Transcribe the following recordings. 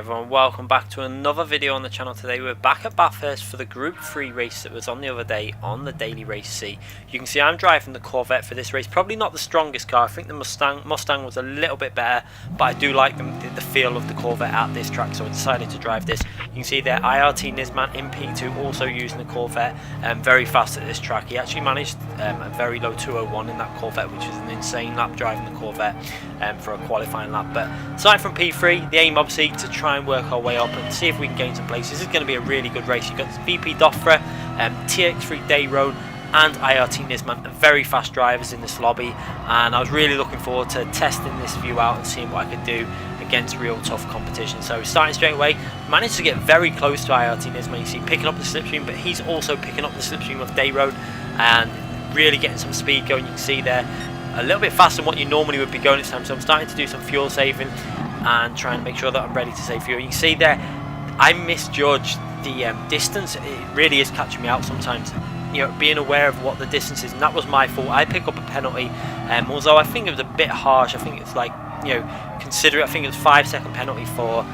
everyone, welcome back to another video on the channel. Today we're back at Bathurst for the Group 3 race that was on the other day on the Daily Race C. You can see I'm driving the Corvette for this race. Probably not the strongest car. I think the Mustang was a little bit better, but I do like the feel of the Corvette at this track, so I decided to drive this. You can see there IRT Nisman in P2 also using the Corvette, very fast at this track. He actually managed a very low 201 in that Corvette, which is an insane lap driving the Corvette for a qualifying lap. But aside from P3, the aim obviously to try and work our way up and see if we can gain some places. This is going to be a really good race. You've got VP Doffre, TX3 Day Road and IRT Nisman, very fast drivers in this lobby, and I was really looking forward to testing this view out and seeing what I could do against real tough competition. So starting straight away, managed to get very close to IRT Nisman. You see picking up the slipstream, but he's also picking up the slipstream of Day Road and really getting some speed going. You can see there a little bit faster than what you normally would be going this time, so I'm starting to do some fuel saving and trying to make sure that I'm ready to save fuel. You can see there I misjudged the distance. It really is catching me out sometimes, you know, being aware of what the distance is, and that was my fault. I pick up a penalty, although I think it was a bit harsh. I think it's like, you know, consider it, I think it was 5-second penalty for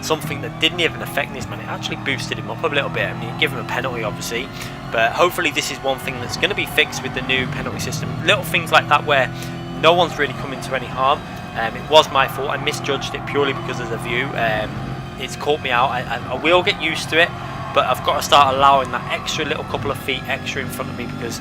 something that didn't even affect this man. It actually boosted him up a little bit. I mean, you give him a penalty obviously, but hopefully this is one thing that's going to be fixed with the new penalty system. Little things like that where no one's really coming to any harm. It was my fault. I misjudged it purely because of the view. It's caught me out. I will get used to it, but I've got to start allowing that extra little couple of feet extra in front of me, because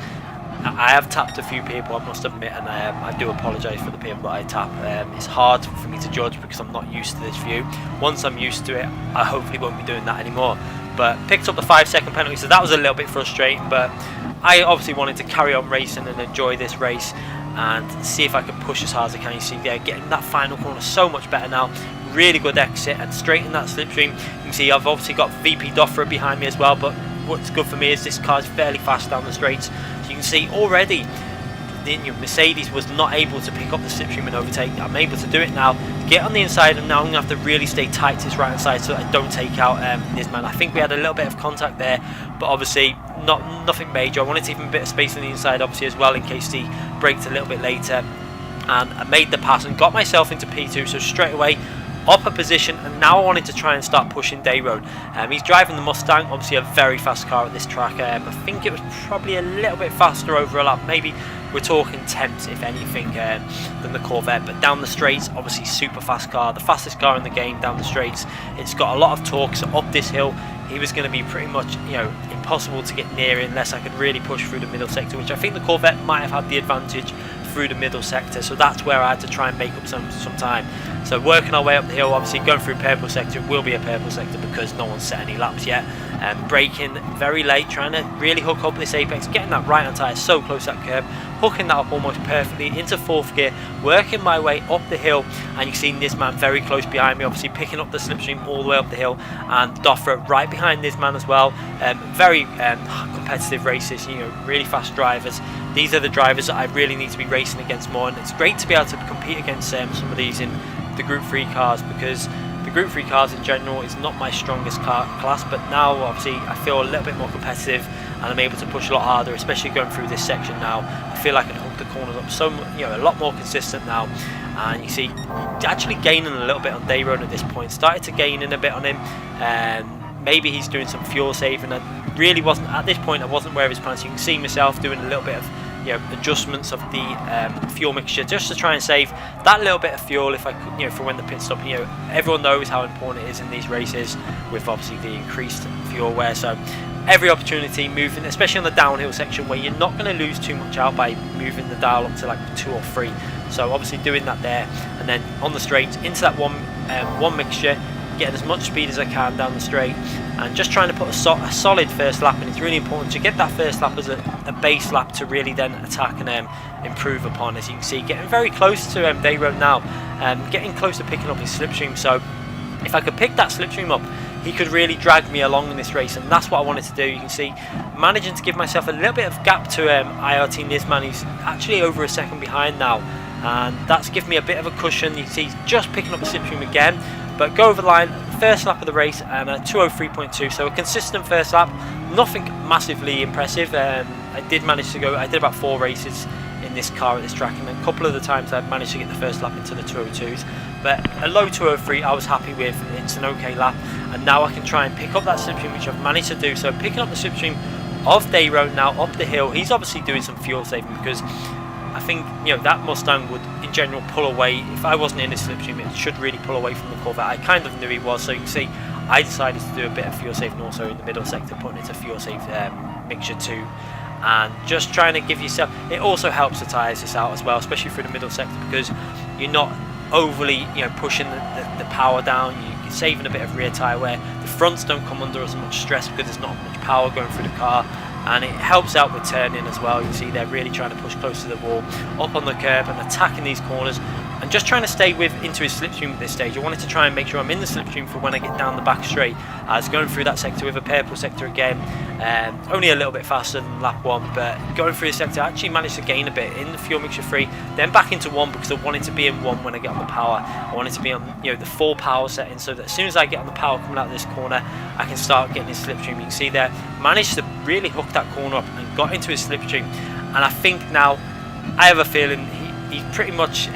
I have tapped a few people, I must admit, and I do apologise for the people that I tap. It's hard for me to judge because I'm not used to this view. Once I'm used to it, I hopefully won't be doing that anymore. But picked up the 5-second penalty, so that was a little bit frustrating, but I obviously wanted to carry on racing and enjoy this race and see if I could push as hard as I can. You see there, getting that final corner so much better now. Really good exit and straight in that slipstream. You can see I've obviously got VP Doffre behind me as well, but what's good for me is this car is fairly fast down the straights. So you can see already the Mercedes was not able to pick up the slipstream and overtake. I'm able to do it now, get on the inside, and now I'm going to have to really stay tight to this right hand side so that I don't take out this man. I think we had a little bit of contact there, but obviously nothing major. I wanted to keep a bit of space on the inside obviously as well in case he braked a little bit later, and I made the pass and got myself into P2, so straight away up a position, and now I wanted to try and start pushing Day Road. He's driving the Mustang, obviously a very fast car at this track. I think it was probably a little bit faster over a lap, maybe we're talking tenths if anything than the Corvette, but down the straights obviously super fast car, the fastest car in the game down the straights. It's got a lot of torque, so up this hill he was going to be pretty much, you know, impossible to get near unless I could really push through the middle sector, which I think the Corvette might have had the advantage through the middle sector, so that's where I had to try and make up some time. So working our way up the hill, obviously going through purple sector. It will be a purple sector because no one's set any laps yet, and braking very late, trying to really hook up this apex, getting that right hand tyre so close to that curb, hooking that up almost perfectly into 4th gear, working my way up the hill, and you've seen this man very close behind me, obviously picking up the slipstream all the way up the hill, and Doffre right behind this man as well. Very competitive races, you know, really fast drivers. These are the drivers that I really need to be racing against more, and it's great to be able to compete against some of these in the Group 3 cars, because the Group 3 cars in general is not my strongest car class, but now obviously I feel a little bit more competitive and I'm able to push a lot harder, especially going through this section now. I feel like I can hook the corners up so, you know, a lot more consistent now. And you see actually gaining a little bit on Day Road at this point, started to gain in a bit on him, and maybe he's doing some fuel saving. I really wasn't at this point, I wasn't aware of his plans. You can see myself doing a little bit of, you know, adjustments of the fuel mixture just to try and save that little bit of fuel if I could, you know, for when the pit stop. You know, everyone knows how important it is in these races with obviously the increased fuel wear, so every opportunity moving, especially on the downhill section where you're not going to lose too much out by moving the dial up to like 2 or 3. So obviously doing that there, and then on the straight into that one mixture, getting as much speed as I can down the straight, and just trying to put a solid first lap. And it's really important to get that first lap as a base lap to really then attack and improve upon. As you can see, getting very close to Day Road now, getting close to picking up his slipstream. So if I could pick that slipstream up, he could really drag me along in this race, and that's what I wanted to do. You can see managing to give myself a little bit of gap to IRT Nisman. He's actually over a second behind now, and that's given me a bit of a cushion. You can see he's just picking up the slipstream again, but go over the line, first lap of the race, and a 2:03.2, so a consistent first lap, nothing massively impressive. I did manage to go, I did about 4 races in in this car at this track, and a couple of the times I've managed to get the first lap into the 202s, but a low 203 I was happy with. It's an okay lap, and now I can try and pick up that slipstream, which I've managed to do. So picking up the slipstream of Dayro now up the hill. He's obviously doing some fuel saving, because I think, you know, that Mustang would in general pull away. If I wasn't in his slipstream, it should really pull away from the Corvette. I kind of knew he was, so you can see I decided to do a bit of fuel saving also in the middle sector, putting it to fuel save mixture 2, and just trying to give yourself, it also helps the tyres this out as well, especially through the middle sector, because you're not overly, you know, pushing the power down. You're saving a bit of rear tyre wear. The fronts don't come under as much stress because there's not much power going through the car, and it helps out with turning as well. You can see they're really trying to push close to the wall, up on the curb, and attacking these corners, and just trying to stay into his slipstream at this stage. I wanted to try and make sure I'm in the slipstream for when I get down the back straight. I was going through that sector with a purple sector again, only a little bit faster than lap 1, but going through the sector I actually managed to gain a bit in the fuel mixture 3, then back into 1, because I wanted to be in 1 when I get on the power. I wanted to be on, you know, the full power setting, so that as soon as I get on the power coming out of this corner, I can start getting his slipstream. You can see there, managed to really hook that corner up and got into his slipstream, and I think now I have a feeling he pretty much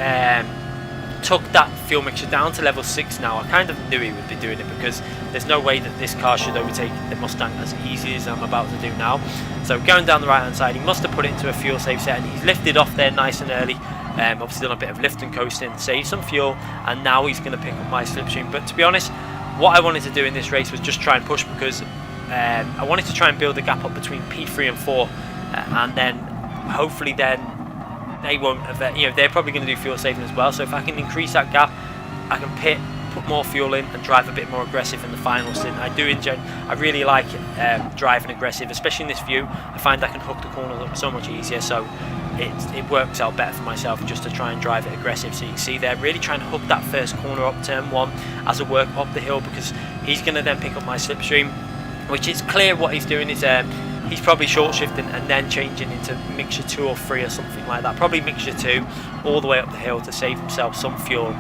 took that fuel mixture down to level 6 now. I kind of knew he would be doing it, because there's no way that this car should overtake the Mustang as easy as I'm about to do now. So going down the right hand side, he must have put it into a fuel save set, and he's lifted off there nice and early. Obviously done a bit of lift and coasting, saved some fuel, and now he's going to pick up my slipstream. But to be honest, what I wanted to do in this race was just try and push, because I wanted to try and build a gap up between P3 and 4, and then hopefully then they won't have, you know, they're probably going to do fuel saving as well. So if I can increase that gap, I can put more fuel in and drive a bit more aggressive in the final stint. I really like driving aggressive, especially in this view. I find I can hook the corners up so much easier, so it works out better for myself just to try and drive it aggressive. So you can see they're really trying to hook that first corner up, turn 1, as a work up the hill, because he's going to then pick up my slipstream, which is clear what he's doing is he's probably short shifting and then changing into mixture 2 or 3 or something like that. Probably mixture 2 all the way up the hill to save himself some fuel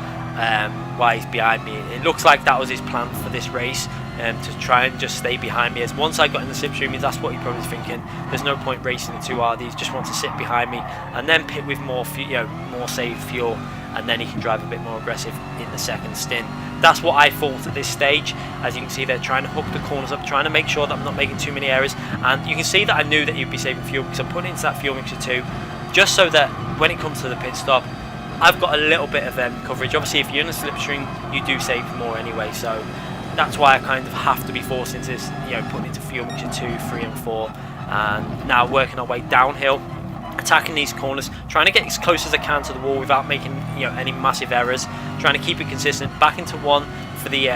while he's behind me. It looks like that was his plan for this race, to try and just stay behind me. As once I got in the slipstream, that's what he probably was thinking. There's no point racing it too hard. He just wants to sit behind me and then pit with more saved fuel, and then he can drive a bit more aggressive in the second stint. That's what I thought at this stage. As you can see, they're trying to hook the corners up, trying to make sure that I'm not making too many errors. And you can see that I knew that he'd be saving fuel, because I'm putting it into that fuel mixture 2, just so that when it comes to the pit stop, I've got a little bit of coverage. Obviously, if you're in a slipstream, you do save more anyway. So that's why I kind of have to be forced into this, you know, putting into fuel mixture 2, 3, and 4, and now working our way downhill, attacking these corners, trying to get as close as I can to the wall without making, you know, any massive errors, trying to keep it consistent. Back into 1 for the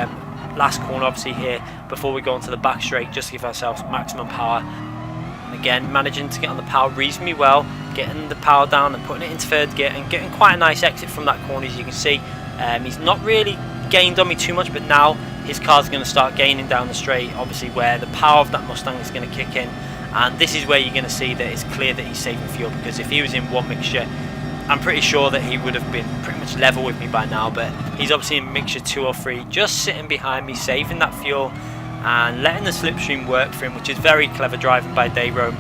last corner, obviously here, before we go onto the back straight, just to give ourselves maximum power. And again, managing to get on the power reasonably well, getting the power down and putting it into 3rd gear, and getting quite a nice exit from that corner. As you can see, he's not really gained on me too much, but now his car's going to start gaining down the straight, obviously where the power of that Mustang is going to kick in. And this is where you're going to see that it's clear that he's saving fuel, because if he was in 1 mixture, I'm pretty sure that he would have been pretty much level with me by now. But he's obviously in mixture 2 or 3, just sitting behind me, saving that fuel and letting the slipstream work for him, which is very clever driving by Dayro.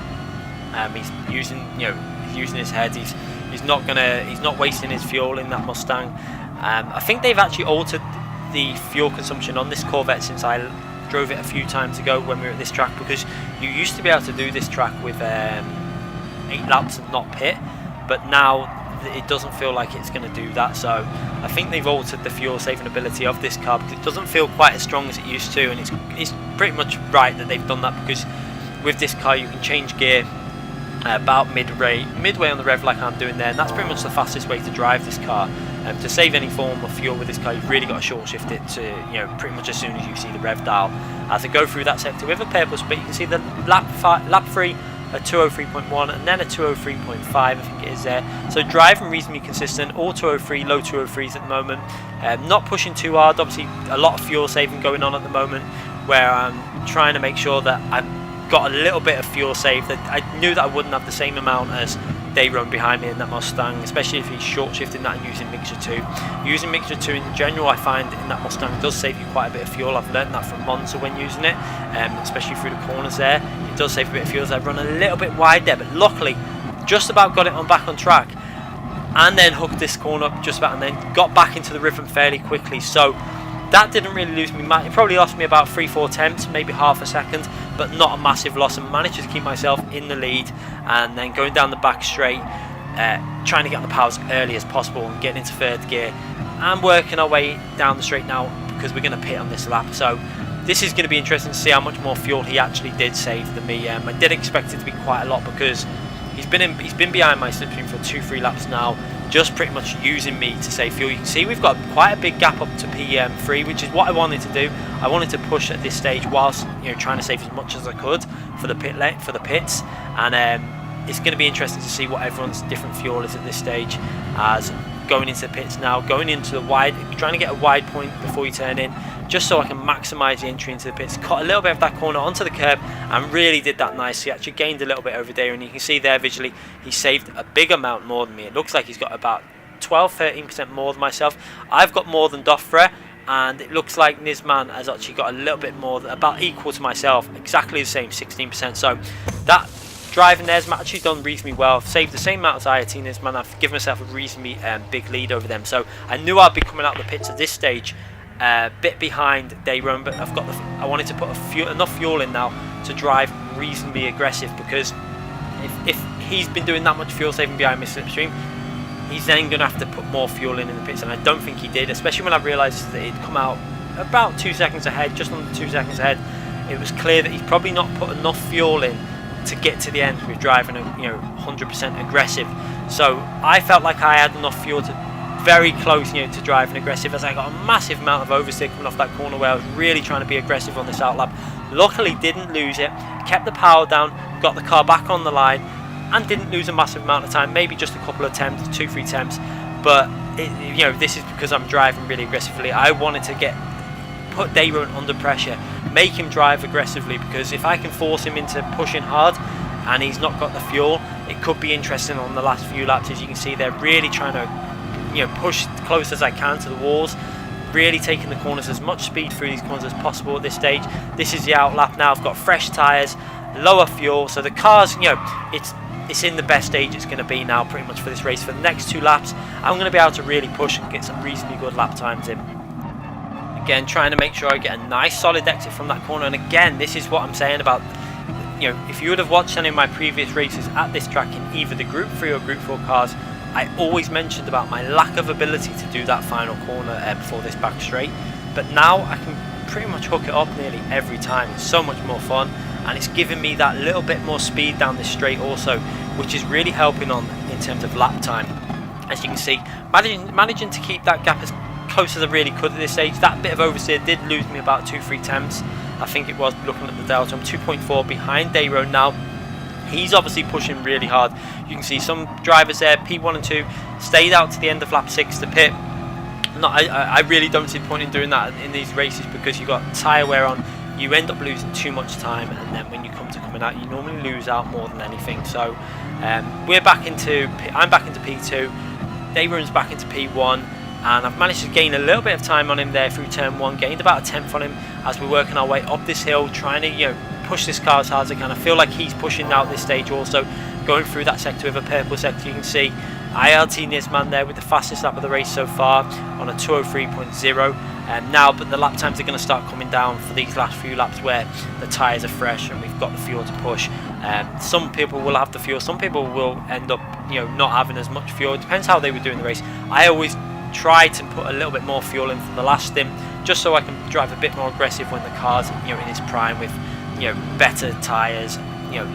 He's using his head. He's not wasting his fuel in that Mustang. I think they've actually altered the fuel consumption on this Corvette since I drove it a few times ago when we were at this track, because you used to be able to do this track with 8 laps and not pit, but now it doesn't feel like it's going to do that. So I think they've altered the fuel saving ability of this car, because it doesn't feel quite as strong as it used to, and it's pretty much right that they've done that, because with this car you can change gear about midway on the rev like I'm doing there, and that's pretty much the fastest way to drive this car. To save any form of fuel with this car, you've really got to short shift it to, you know, pretty much as soon as you see the rev dial. As I go through that sector with a purple split, you can see the lap 3 a 203.1 and then a 203.5, I think it is there. So driving reasonably consistent, all 203, low 203s at the moment. Not pushing too hard, obviously a lot of fuel saving going on at the moment, where I'm trying to make sure that I've got a little bit of fuel saved. That I knew that I wouldn't have the same amount as Dayro behind me in that Mustang, especially if he's short shifting that and using mixture 2. Using mixture 2 in general, I find in that Mustang does save you quite a bit of fuel. I've learned that from Monza when using it, especially through the corners there. It does save a bit of fuel as I run a little bit wide there, but luckily just about got it back on track, and then hooked this corner up just about, and then got back into the rhythm fairly quickly. So that didn't really lose me. It probably lost me about 3-4 tenths, maybe half a second, but not a massive loss, and managed to keep myself in the lead. And then going down the back straight, trying to get on the power as early as possible and getting into third gear, and working our way down the straight now, because we're going to pit on this lap. So this is going to be interesting to see how much more fuel he actually did save than me. I did expect it to be quite a lot, because he's been behind my slipstream for 2-3 laps now, just pretty much using me to save fuel. You can see we've got quite a big gap up to P3, which is what I wanted to do. I wanted to push at this stage whilst trying to save as much as I could for the pits, and it's going to be interesting to see what everyone's different fuel is at this stage, as going into the pits now, going into the wide, trying to get a wide point before you turn in, just so I can maximise the entry into the pits. Cut a little bit of that corner onto the curb and really did that nicely. Actually gained a little bit over there, and you can see there visually he saved a big amount more than me. It looks like he's got about 12-13% more than myself. I've got more than Doffre, and it looks like Nisman has actually got a little bit more, about equal to myself, exactly the same, 16%. So that driving there's actually done reasonably well. I've saved the same amount as IRT Nisman. I've given myself a reasonably big lead over them. So I knew I'd be coming out of the pits at this stage, bit behind Dayron, but I've got I wanted to put enough fuel in now to drive reasonably aggressive, because if he's been doing that much fuel saving behind my slipstream, he's then going to have to put more fuel in the pits, and I don't think he did, especially when I realised that he'd come out about 2 seconds ahead, just under 2 seconds ahead. It was clear that he's probably not put enough fuel in to get to the end with driving 100% aggressive. So I felt like I had enough fuel to very close to driving aggressive, as I got a massive amount of oversteer coming off that corner where I was really trying to be aggressive on this outlap. Luckily didn't lose it, kept the power down, got the car back on the line, and didn't lose a massive amount of time, maybe just a couple of temps, 2-3 temps. But this is because I'm driving really aggressively. I wanted to put Dayron under pressure, make him drive aggressively, because if I can force him into pushing hard and he's not got the fuel, it could be interesting on the last few laps. As you can see, they're really trying to push as close as I can to the walls, really taking the corners, as much speed through these corners as possible at this stage. This is the out lap now. I've got fresh tyres, lower fuel, so the car's it's in the best stage it's going to be now pretty much for this race. For the next 2 laps I'm going to be able to really push and get some reasonably good lap times in. Again, trying to make sure I get a nice solid exit from that corner, and again, this is what I'm saying about, if you would have watched any of my previous races at this track in either the Group 3 or Group 4 cars, I always mentioned about my lack of ability to do that final corner before this back straight, but now I can pretty much hook it up nearly every time. It's so much more fun, and it's giving me that little bit more speed down this straight also, which is really helping on in terms of lap time. As you can see, managing to keep that gap as close as I really could at this stage. That bit of oversteer did lose me about 2-3 temps, I think it was, looking at the delta. I'm 2.4 behind Dayron now. He's obviously pushing really hard. You can see some drivers there, P1 and 2, stayed out to the end of lap 6 to pit. I really don't see the point in doing that in these races, because you've got tyre wear on, you end up losing too much time, and then when you come to coming out, you normally lose out more than anything. So I'm back into P2, Dayron's back into P1, and I've managed to gain a little bit of time on him there through turn 1, gained about a tenth on him as we're working our way up this hill, trying to push this car as hard as I can. I feel like he's pushing out this stage also, going through that sector with a purple sector. You can see ILT Nisman there with the fastest lap of the race so far on a 2:03.0 now, but the lap times are going to start coming down for these last few laps where the tyres are fresh and we've got the fuel to push. Some people will have the fuel, some people will end up not having as much fuel. It depends how they were doing the race. I always try to put a little bit more fuel in from the last stint, just so I can drive a bit more aggressive when the car's in its prime with better tyres,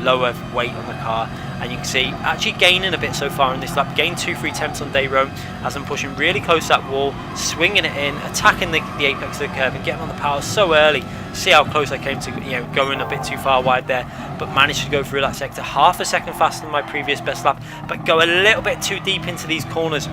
lower weight on the car. And you can see actually gaining a bit so far in this lap, gained 2-3 temps on Dayron as I'm pushing really close to that wall, swinging it in, attacking the apex of the curve and getting on the power so early. See how close I came to going a bit too far wide there, but managed to go through that sector half a second faster than my previous best lap, but go a little bit too deep into these corners.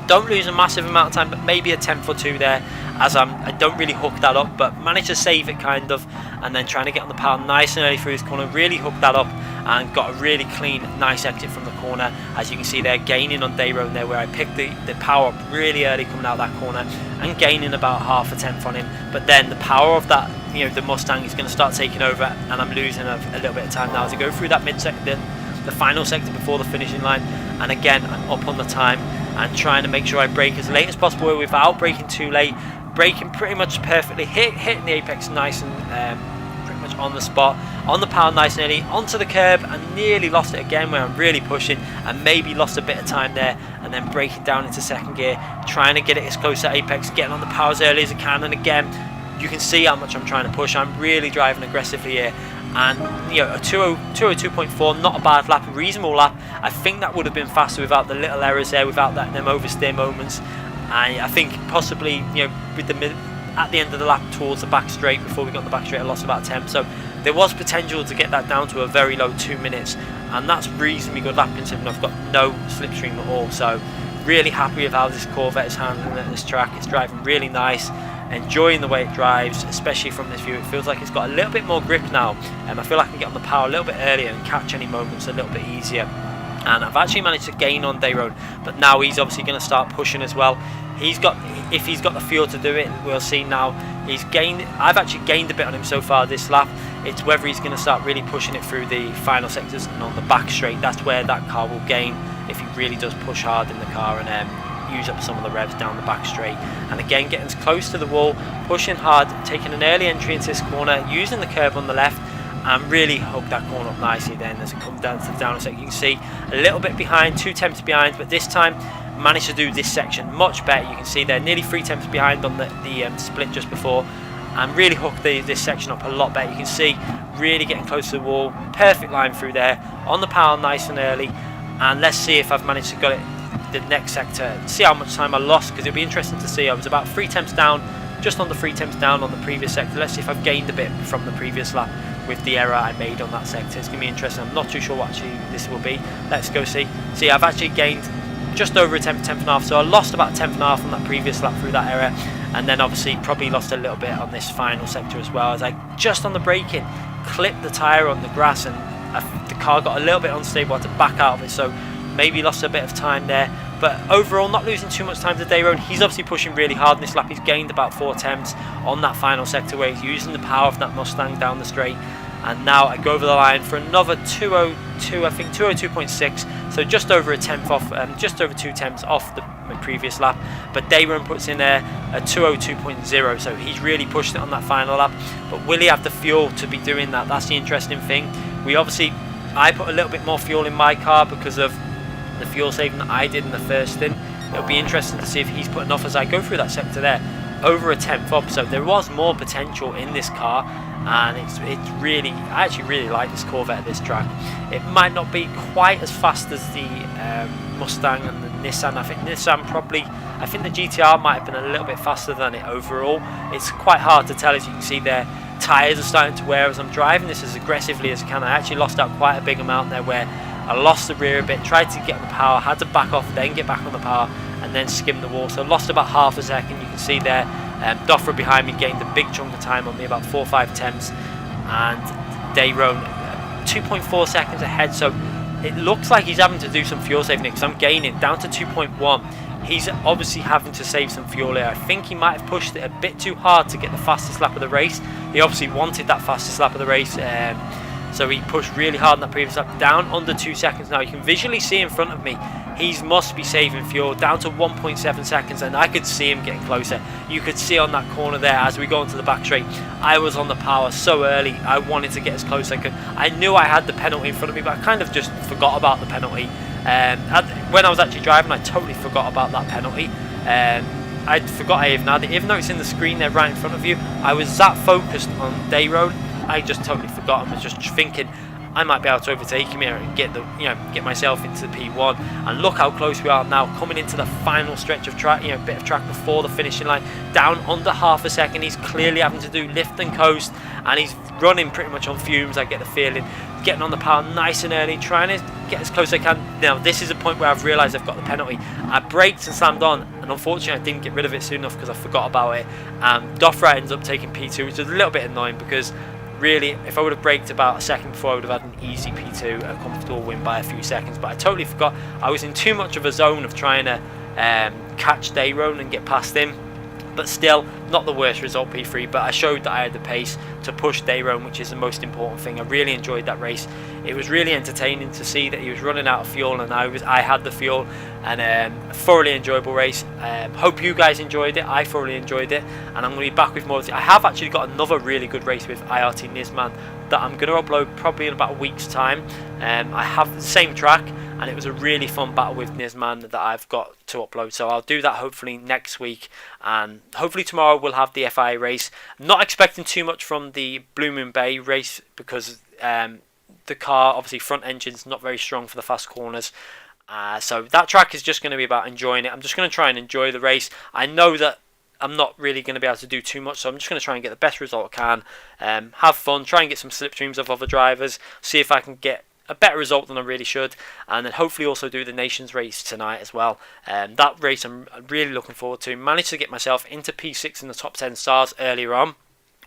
Don't lose a massive amount of time, but maybe a tenth or two there, as I don't really hook that up, but managed to save it kind of, and then trying to get on the power nice and early through this corner, really hooked that up and got a really clean, nice exit from the corner. As you can see there, gaining on Dayron there, where I picked the power up really early coming out of that corner and gaining about half a tenth on him, but then the power of that, the Mustang is going to start taking over, and I'm losing a little bit of time now as I go through that mid sector the final sector before the finishing line, and again I'm up on the time and trying to make sure I brake as late as possible without braking too late, braking pretty much perfectly, hitting the apex nice and pretty much on the spot, on the power nice and early, onto the curb, and nearly lost it again where I'm really pushing and maybe lost a bit of time there, and then braking down into second gear, trying to get it as close to apex, getting on the power as early as I can, and again you can see how much I'm trying to push. I'm really driving aggressively here, and you know, a 202.4, not a bad lap, a reasonable lap. I think that would have been faster without the little errors there, without them oversteer moments. I think possibly, you know, with at the end of the lap towards the back straight, before we got the back straight, I lost about 10, so there was potential to get that down to a very low 2 minutes, and that's reasonably good lap considering I've got no slipstream at all. So really happy with how this Corvette is handling at this track. It's driving really nice, enjoying the way it drives, especially from this view. It feels like it's got a little bit more grip now, and I feel like I can get on the power a little bit earlier and catch any moments a little bit easier. And I've actually managed to gain on Dayrone, but now he's obviously going to start pushing as well. If he's got the fuel to do it, we'll see now. I've actually gained a bit on him so far this lap. It's whether he's going to start really pushing it through the final sectors and on the back straight. That's where that car will gain, if he really does push hard in the car and use up some of the revs down the back straight. And again, getting as close to the wall, pushing hard, taking an early entry into this corner, using the curb on the left, and really hook that corner up nicely then as it comes down to the down sector. You can see a little bit behind, 2 tenths behind, but this time managed to do this section much better. You can see they're nearly 3 tenths behind on the split just before, and really hooked this section up a lot better. You can see really getting close to the wall, perfect line through there, on the power nice and early. And let's see if I've managed to get it the next sector, see how much time I lost, because it'll be interesting to see. I was about 3 tenths down, just under 3 tenths down on the previous sector. Let's see if I've gained a bit from the previous lap with the error I made on that sector. It's going to be interesting. I'm not too sure what actually this will be. Let's go see. See, I've actually gained just over a tenth and a half, so I lost about a tenth and a half on that previous lap through that error, and then obviously probably lost a little bit on this final sector as well, as I just on the braking clipped the tyre on the grass, and the car got a little bit unstable. I had to back out of it, so maybe lost a bit of time there. But overall, not losing too much time to Dayrone. He's obviously pushing really hard in this lap. He's gained about 4 tenths on that final sector where he's using the power of that Mustang down the straight. And now I go over the line for another 202, I think 202.6, so just over a tenth off, just over 2 tenths off my previous lap. But Dayrone puts in there a 202.0, so he's really pushed it on that final lap. But will he have the fuel to be doing that? That's the interesting thing. I put a little bit more fuel in my car because of the fuel saving that I did in the first stint. It'll be interesting to see if he's put enough as I go through that sector there. Over a tenth up, so there was more potential in this car, and it's really, I actually really like this Corvette at this track. It might not be quite as fast as the Mustang and the Nissan. I think the GTR might have been a little bit faster than it overall. It's quite hard to tell, as you can see there. Tyres are starting to wear as I'm driving this as aggressively as I can. I actually lost out quite a big amount there where I lost the rear a bit, tried to get on the power, had to back off, then get back on the power, and then skim the wall. So lost about half a second. You can see there, Doffra behind me gained a big chunk of time on me, about 4 or 5 tenths, and Dayrone 2.4 seconds ahead. So it looks like he's having to do some fuel saving because I'm gaining down to 2.1. He's obviously having to save some fuel here. I think he might have pushed it a bit too hard to get the fastest lap of the race. He obviously wanted that fastest lap of the race, so he pushed really hard in that previous lap, down under 2 seconds now. You can visually see in front of me, he must be saving fuel, down to 1.7 seconds, and I could see him getting closer. You could see on that corner there, as we go into the back straight, I was on the power so early, I wanted to get as close as I could. I knew I had the penalty in front of me, but I kind of just forgot about the penalty. When I was actually driving, I totally forgot about that penalty. I forgot I even had it. Even though it's in the screen there right in front of you, I was that focused on Dayrone, I just totally forgot. I was just thinking I might be able to overtake him here and get myself into the P1. And look how close we are now, coming into the final stretch of track, bit of track before the finishing line. Down under half a second. He's clearly having to do lift and coast, and he's running pretty much on fumes, I get the feeling. Getting on the power nice and early, trying to get as close as I can. Now this is a point where I've realised I've got the penalty. I braked and slammed on, and unfortunately I didn't get rid of it soon enough because I forgot about it. Doffra ends up taking P2, which is a little bit annoying because really, if I would have braked about a second before, I would have had an easy P2, a comfortable win by a few seconds. But I totally forgot. I was in too much of a zone of trying to catch Dayrone and get past him. but still not the worst result P3. But I showed that I had the pace to push Dayrone, which is the most important thing. I really enjoyed that race. It was really entertaining to see that he was running out of fuel and I had the fuel, and a thoroughly enjoyable race. Hope you guys enjoyed it. I thoroughly enjoyed it, and I'm going to be back with more. I have actually got another really good race with IRT Nisman that I'm going to upload probably in about a week's time. I have the same track, and it was a really fun battle with Nisman that I've got to upload, so I'll do that hopefully next week, and hopefully tomorrow we'll have the FIA race. I'm not expecting too much from the Blue Moon Bay race because the car, obviously front engine's not very strong for the fast corners, so that track is just going to be about enjoying it. I'm just going to try and enjoy the race. I know that I'm not really going to be able to do too much, so I'm just going to try and get the best result I can, have fun, try and get some slipstreams of other drivers, see if I can get a better result than I really should, and then hopefully also do the Nations race tonight as well. That race I'm really looking forward to. Managed to get myself into P6 in the top 10 stars earlier on.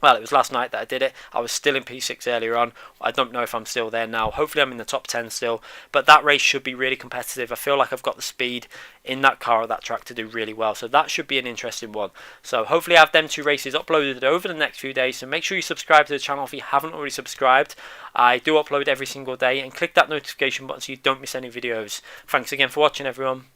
Well, it was last night that I did it. I was still in P6 earlier on. I don't know if I'm still there now. Hopefully I'm in the top 10 still. But that race should be really competitive. I feel like I've got the speed in that car or that track to do really well. So that should be an interesting one. So hopefully I have them two races uploaded over the next few days. So make sure you subscribe to the channel if you haven't already subscribed. I do upload every single day. And click that notification button so you don't miss any videos. Thanks again for watching, everyone.